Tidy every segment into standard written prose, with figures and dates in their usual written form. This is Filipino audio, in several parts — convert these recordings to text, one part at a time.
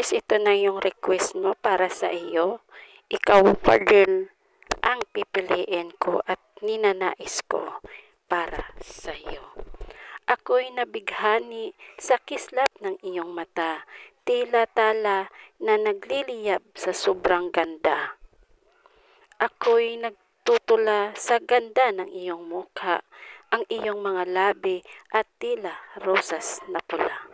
request, ito na yung request mo para sa iyo. Ikaw pa din ang pipiliin ko at ninanais ko para sa iyo. Ako'y nabighani sa kislap ng iyong mata, tila tala na nagliliyab sa sobrang ganda. Ako'y nagtutula sa ganda ng iyong mukha, ang iyong mga labi at tila rosas na pula.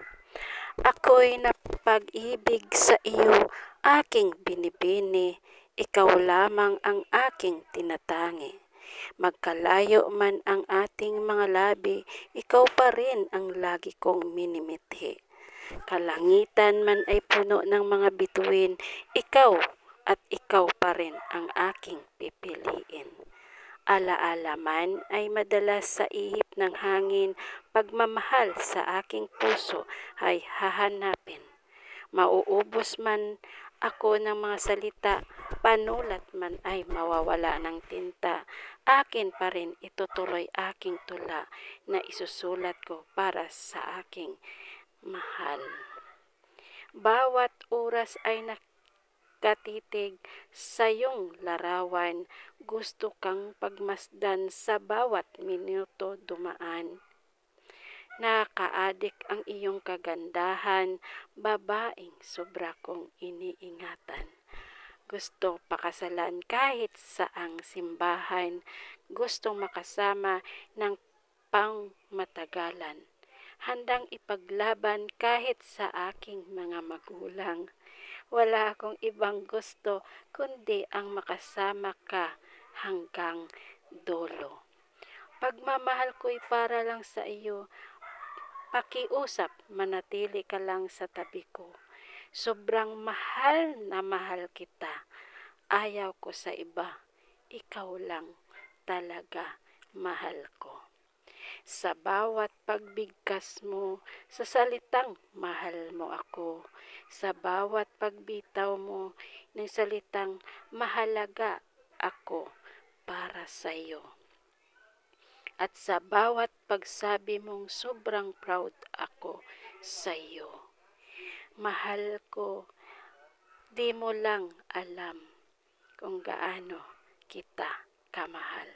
Ako'y napag-ibig sa iyo, aking binibini, ikaw lamang ang aking tinatangi. Magkalayo man ang ating mga labi, ikaw pa rin ang lagi kong minimithi. Kalangitan man ay puno ng mga bituin, ikaw at ikaw pa rin ang aking pipiliin. Alaala man ay madalas sa ihip ng hangin, pagmamahal sa aking puso ay hahanapin. Mauubos man ako ng mga salita, panulat man ay mawawala ng tinta, akin pa rin itutuloy aking tula na isusulat ko para sa aking mahal. Bawat oras ay nakatitig sa iyong larawan, gusto kang pagmasdan sa bawat minuto dumaan. Nakaadik ang iyong kagandahan, babaeng sobra kong iniingatan. Gusto pakasalan kahit saang simbahan, gustong makasama ng pangmatagalan. Handang ipaglaban kahit sa aking mga magulang. Wala akong ibang gusto kundi ang makasama ka hanggang dulo. Pagmamahal ko'y para lang sa iyo, pakiusap, manatili ka lang sa tabi ko. Sobrang mahal na mahal kita. Ayaw ko sa iba. Ikaw lang talaga mahal ko. Sa bawat pagbigkas mo, sa salitang mahal mo ako. Sa bawat pagbitaw mo ng salitang mahalaga ako para sa iyo. At sa bawat pagsabi mong sobrang proud ako sa iyo. Mahal ko, di mo lang alam kung gaano kita kamahal.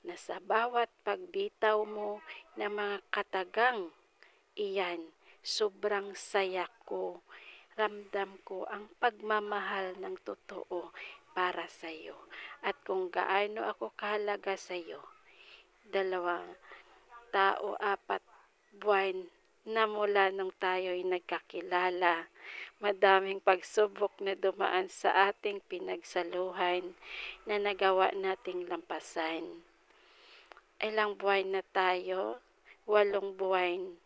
Na sa bawat pagbitaw mo ng mga katagang iyan, sobrang saya ko. Ramdam ko ang pagmamahal ng totoo para sa iyo. At kung gaano ako kahalaga sa iyo. 2 tao, 4 buwan na mula nung tayo'y nagkakilala. Madaming pagsubok na dumaan sa ating pinagsaluhan na nagawa nating lampasan. Ilang buwan na tayo, 8 buwan.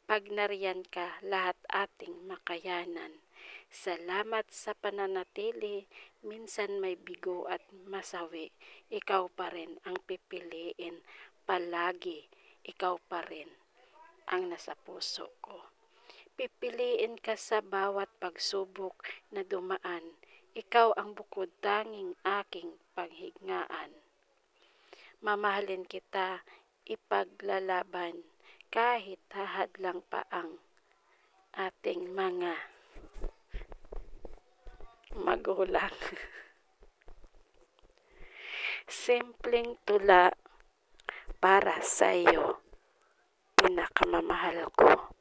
Pag nariyan ka, lahat ating makayanan. Salamat sa pananatili, minsan may bigo at masawi. Ikaw pa rin ang pipiliin, palagi ikaw pa rin ang nasa puso ko. Pipiliin ka sa bawat pagsubok na dumaan. Ikaw ang bukod tanging aking panghingaan. Mamahalin kita, ipaglalaban, kahit hahadlang pa ang ating mga magulang. Simpleng tula para sa iyo, pinakamamahal ko.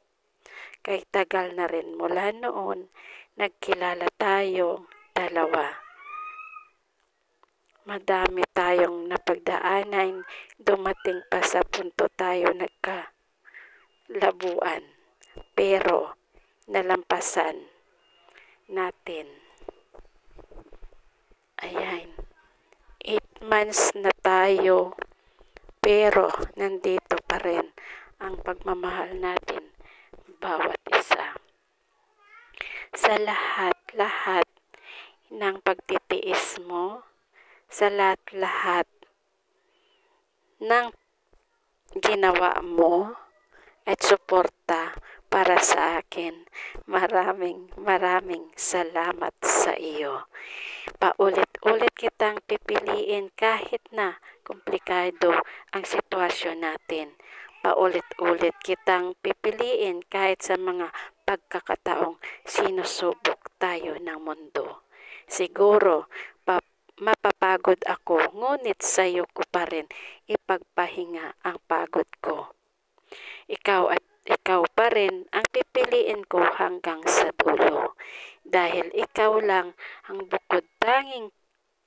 Kay tagal na rin mula noon, nagkilala tayong dalawa. Madami tayong napagdaanan, dumating pa sa punto tayo nagkalabuan. Pero nalampasan natin. Ayan, 8 months na tayo, pero nandito pa rin ang pagmamahal natin, bawat isa. Sa lahat-lahat ng pagtitiis mo, sa lahat-lahat ng ginawa mo at suporta para sa akin, maraming salamat sa iyo. Paulit-ulit kitang pipiliin kahit na komplikado ang sitwasyon natin. Paulit-ulit kitang pipiliin kahit sa mga pagkakataong sinusubok tayo ng mundo. Siguro, mapapagod ako, ngunit sa'yo ko pa rin ipagpahinga ang pagod ko. Ikaw at ikaw pa rin ang pipiliin ko hanggang sa dulo. Dahil ikaw lang ang bukod tanging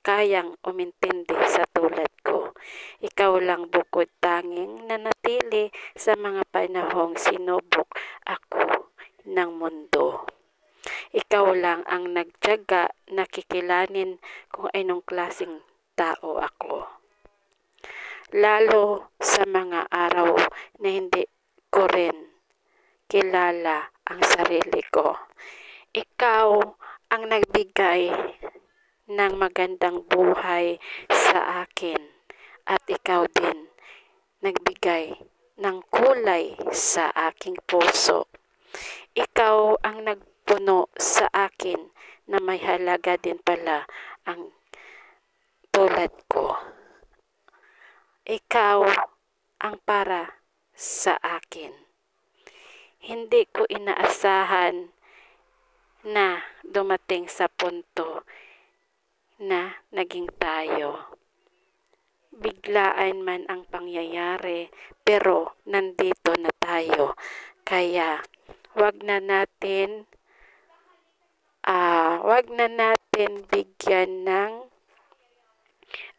kayang umintindi sa tulad ko. Ikaw lang bukod tanging nanatili sa mga panahong sinubok ako ng mundo. Ikaw lang ang nagtiyaga na kikilanin kung anong klaseng tao ako. Lalo sa mga araw na hindi ko rin kilala ang sarili ko. Ikaw ang nagbigay ng magandang buhay sa akin at ikaw din nagbigay ng kulay sa aking puso. Ikaw ang nagpuno sa akin na may halaga din pala ang tulad ko. Ikaw ang para sa akin. Hindi ko inaasahan na dumating sa punto na naging tayo. Biglaan man ang pangyayari, pero nandito na tayo. Kaya wag na natin bigyan ng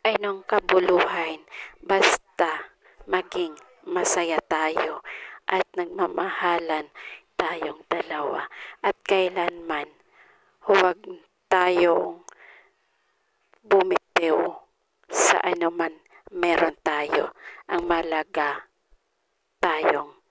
anong kabuluhan. Basta maging masaya tayo at nagmamahalan tayong dalawa. At kailanman huwag tayong bumitiw sa anuman meron tayo. Ang malaga tayong